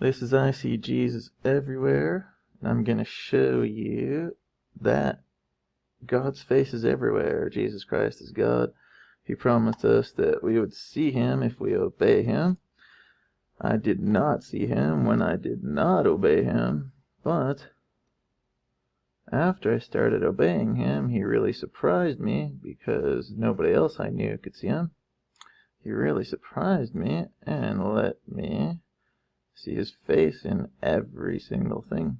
This is I see Jesus everywhere, and I'm going to show you that God's face is everywhere. Jesus Christ is God. He promised us that we would see him if we obey him. I did not see him when I did not obey him, but after I started obeying him, he really surprised me because nobody else I knew could see him. He really surprised me and let me see his face in every single thing.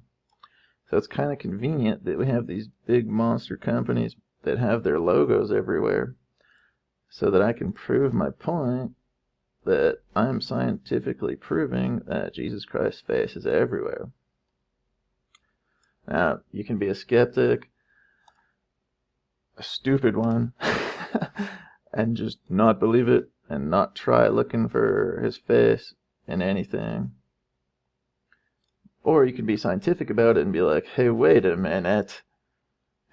So it's kind of convenient that we have these big monster companies that have their logos everywhere so that I can prove my point that I'm scientifically proving that Jesus Christ's face is everywhere. Now, you can be a skeptic, a stupid one, and just not believe it and not try looking for his face in anything. Or you can be scientific about it and be like, hey, wait a minute.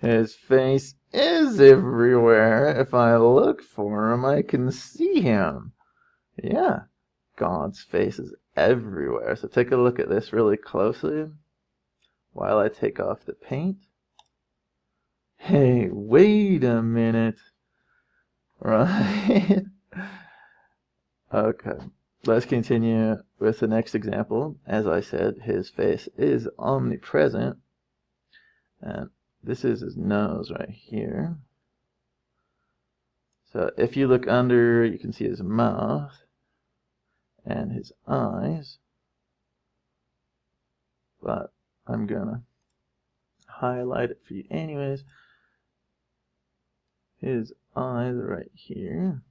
His face is everywhere. If I look for him, I can see him. Yeah, God's face is everywhere. So take a look at this really closely while I take off the paint. Hey, wait a minute. Right? Okay, let's continue with the next example. As I said, his face is omnipresent. And this is his nose right here. So if you look under, you can see his mouth and his eyes. But I'm gonna highlight it for you anyways. His eyes are right here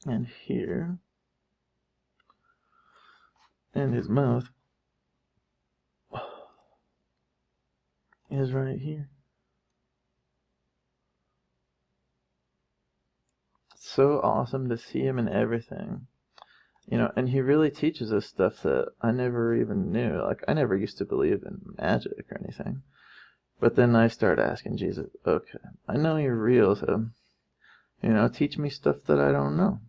and here, and his mouth is right here. So awesome to see him in everything. You know, and he really teaches us stuff that I never even knew. Like, I never used to believe in magic or anything. But then I started asking Jesus, okay, I know you're real, so, you know, teach me stuff that I don't know.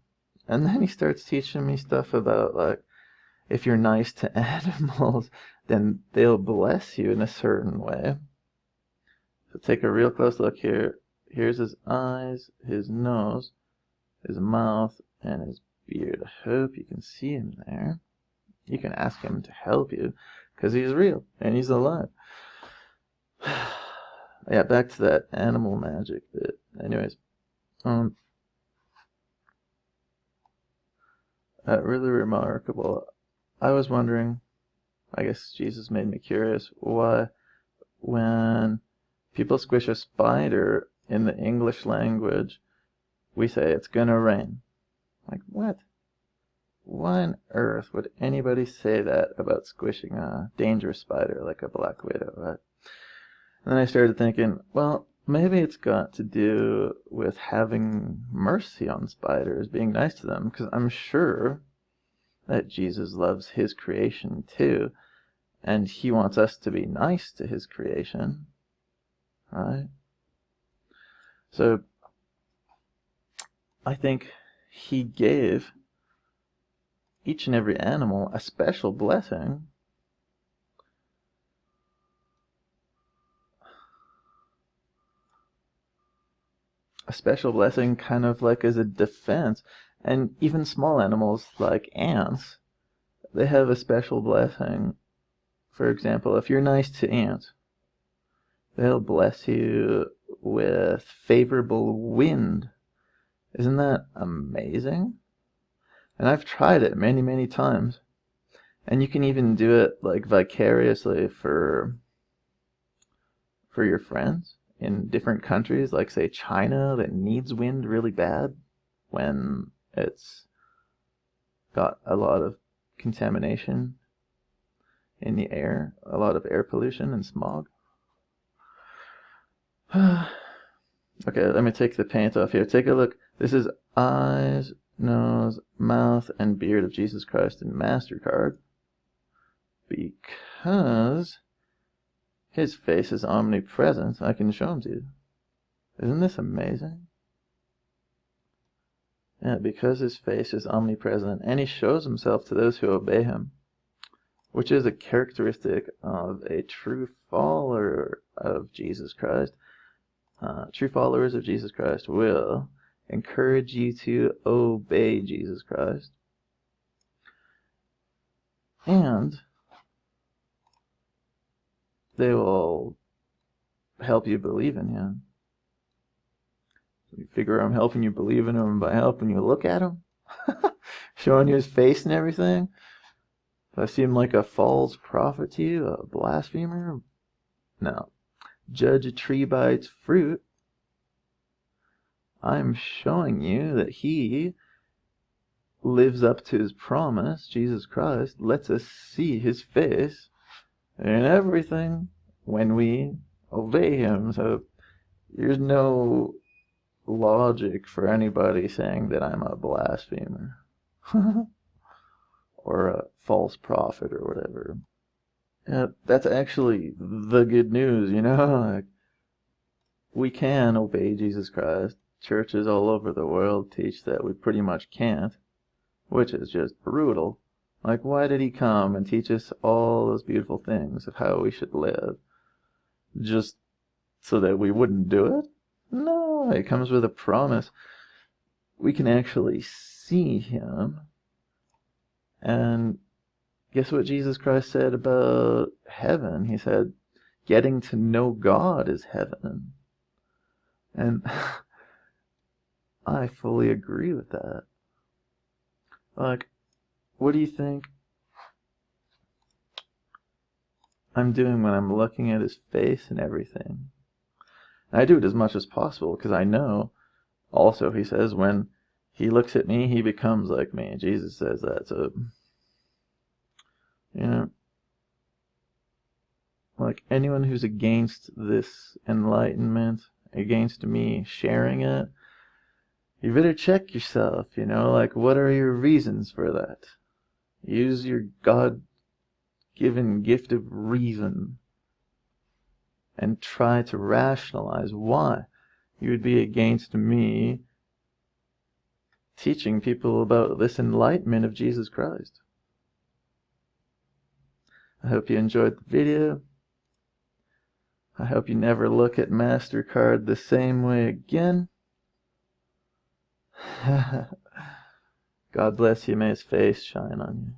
And then he starts teaching me stuff about, like, if you're nice to animals, then they'll bless you in a certain way. So take a real close look here. Here's his eyes, his nose, his mouth, and his beard. I hope you can see him there. You can ask him to help you, because he's real, and he's alive. Yeah, back to that animal magic bit. Anyways, really remarkable. I was wondering, I guess Jesus made me curious, why when people squish a spider in the English language, we say it's gonna rain. Like, what? Why on earth would anybody say that about squishing a dangerous spider like a black widow, right? And then I started thinking, well, maybe it's got to do with having mercy on spiders, being nice to them, because I'm sure that Jesus loves his creation too, and he wants us to be nice to his creation, right? So I think he gave each and every animal a special blessing. A special blessing kind of like as a defense. And even small animals like ants, they have a special blessing. For example, if you're nice to ants, they'll bless you with favorable wind. Isn't that amazing? And I've tried it many, many times. And you can even do it like vicariously for your friends in different countries, like say China, that needs wind really bad when it's got a lot of contamination in the air, a lot of air pollution and smog. Okay, let me take the paint off here. Take a look. This is eyes, nose, mouth, and beard of Jesus Christ in MasterCard, because his face is omnipresent. I can show him to you. Isn't this amazing? because his face is omnipresent, and he shows himself to those who obey him, which is a characteristic of a true follower of Jesus Christ. True followers of Jesus Christ will encourage you to obey Jesus Christ, and they will help you believe in him. You figure I'm helping you believe in him by helping you look at him? Showing you his face and everything? Do I seem like a false prophet to you? A blasphemer? No. Judge a tree by its fruit. I'm showing you that he lives up to his promise. Jesus Christ lets us see his face in everything when we obey him. So there's no logic for anybody saying that I'm a blasphemer or a false prophet or whatever. Yeah, that's actually the good news, you know? Like, we can obey Jesus Christ. Churches all over the world teach that we pretty much can't, which is just brutal. Like, why did he come and teach us all those beautiful things of how we should live? Just so that we wouldn't do it? No, it comes with a promise. We can actually see him. And guess what Jesus Christ said about heaven? He said, getting to know God is heaven. And I fully agree with that. Like, what do you think I'm doing when I'm looking at his face and everything? And I do it as much as possible, because I know, also he says, when he looks at me, he becomes like me. Jesus says that. So, you know, like, anyone who's against this enlightenment, against me sharing it, you better check yourself, you know, like, what are your reasons for that? Use your God-given gift of reason and try to rationalize why you would be against me teaching people about this enlightenment of Jesus Christ. I hope you enjoyed the video. I hope you never look at MasterCard the same way again. God bless you. May his face shine on you.